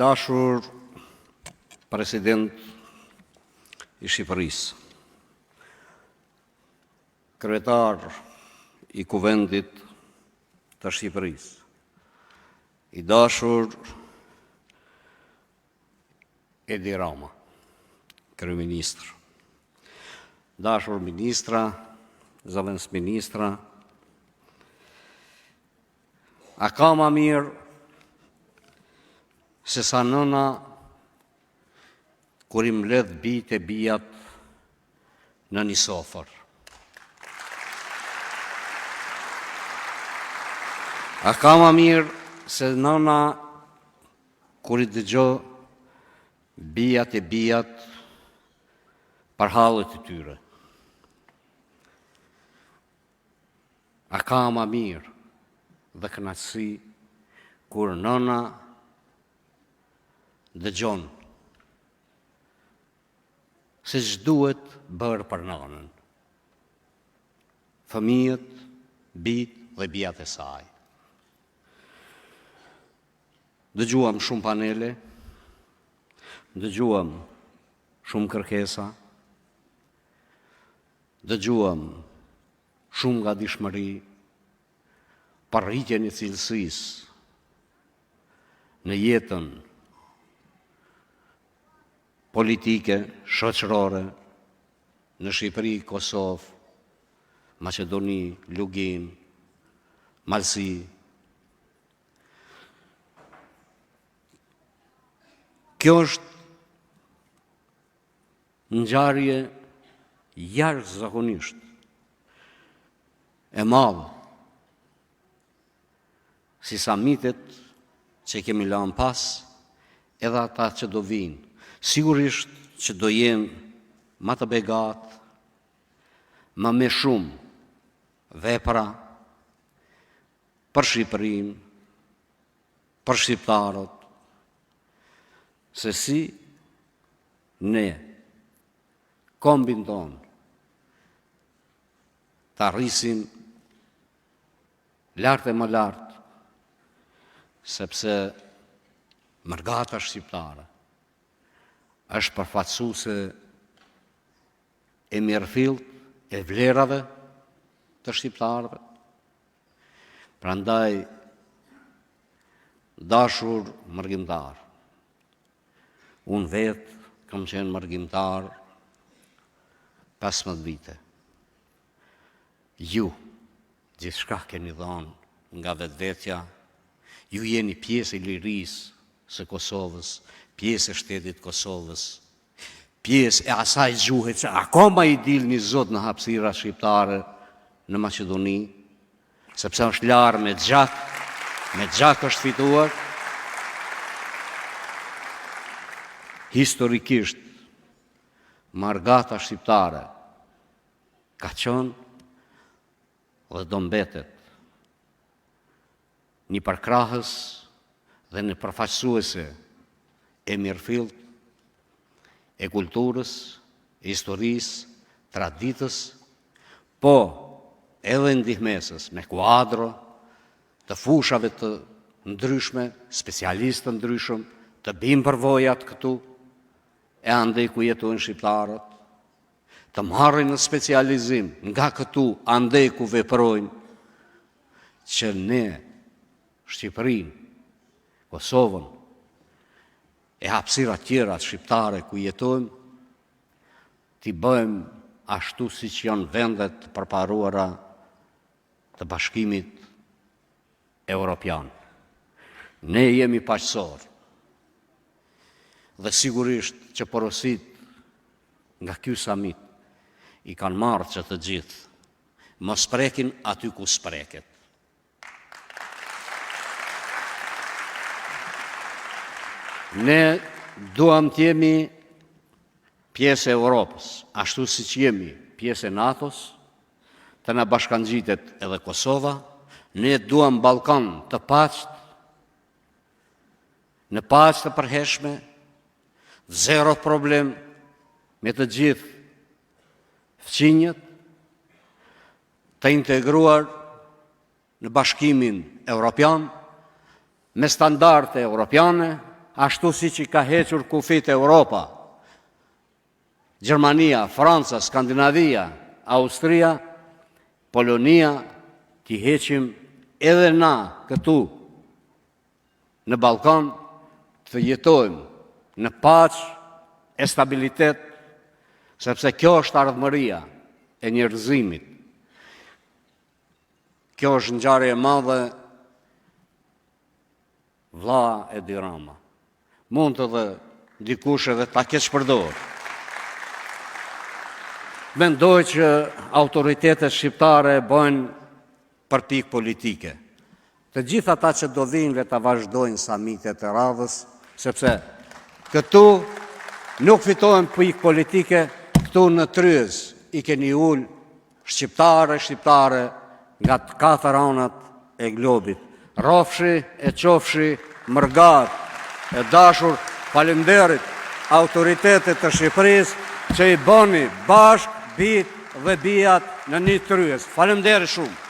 dashur President i Shqipërisë, Kryetar i Kuvendit të Shqipërisë, i dashur Edi Rama, Kryeministër, dashur Ministra, zëvendës Ministra, a ka ma mirë se sa nëna kur i mbledh bijtë e bijat në një sofër. A ka ma mirë se nëna kur i dëgjo bijat e bijat për hallet e tyre. A ka ma mirë dhe kënaqësi kur nëna dëgjon se ç'duhet bërë për nënën, fëmijët, bijtë dhe bijat e saj. Dëgjuam shumë panele, dëgjuam shumë kërkesa, dëgjuam shumë gatishmëri për rritjen e cilësisë në jetën politike, shoqërore, në Shqipëri, Kosovë, Maqedoni, Lugin, Malsi. Kjo është ngjarje jashtëzakonisht e madhe, si samitet që kemi lënë pas, edhe ata që do vinë. Sigurisht që do jenë më të begatë, më me shumë vepra për Shqipërinë, për shqiptarët, se si ne, kombin tonë, të arrisim lartë e më lartë, sepse mërgata shqiptare është përfaqësuese e mirëfillt e vlerave të shqiptarëve. Prandaj, dashur mërgjimtar, unë vetë kam qenë mërgjimtar 15 vite. Ju, gjithçka keni dhënë nga vetvetja, ju jeni pjesë e lirisë së Kosovës, pjesë e shtetit Kosovës, pjesë e asaj gjuhe që akoma i dil një zot në hapësira shqiptare në Maqedoni, sepse është larë me gjak është fituar. Historikisht, margata shqiptare ka qenë dhe do mbetet një përkrahës dhe një përfaqësuese e mirëfillt e kulturës, e historisë, traditës, po edhe ndihmesës me kuadro të fushave të ndryshme, specialistë të ndryshëm, të bimë përvojat këtu, e andej ku jetojnë shqiptarët, të marrin në specializim nga këtu, andej ku veprojnë, që ne, Shqipërinë, Kosovën, e hapësira tjera shqiptare ku jetojmë, t'i bëjmë ashtu si që janë vendet të përparuara të Bashkimit Evropian. Ne jemi paqësorë dhe sigurisht që porosit nga ky samit i kanë marrë që të gjithë, mos prekin aty ku spreket. Ne duam t'jemi pjesë e Europës, ashtu si që jemi pjesë e NATO-s, të na bashkangjitet edhe Kosova. Ne duam Ballkan të paqët, në paqë të përhershme, zero problem me të gjithë fqinjët, të integruar në Bashkimin Evropian, me standarde europiane, ashtu si që ka hequr kufit Europa, Gjermania, Franca, Skandinavia, Austria, Polonia, t'i heqim edhe na këtu në Ballkan, të jetojmë në paqë e stabilitet, sepse kjo është ardhmëria e njerëzimit. Kjo është ngjarje e madhe, vlla Edi Rama. Mund të dhe dikush edhe ta keq përdorur. Mendoj që autoritetet shqiptare bëjnë përpikje politike. Të gjithë ata që do vinë le ta vazhdojnë samitet e radhës, sepse këtu nuk fitojnë pikë politike, këtu në tryez i keni ul shqiptare nga të katër anët e globit. Rrofshi e qofshi mërgat e dashur, faleminderit autoritetet të Shqipërisë që i bëni bashkë bijt dhe bijat në një tryez. Faleminderit shumë.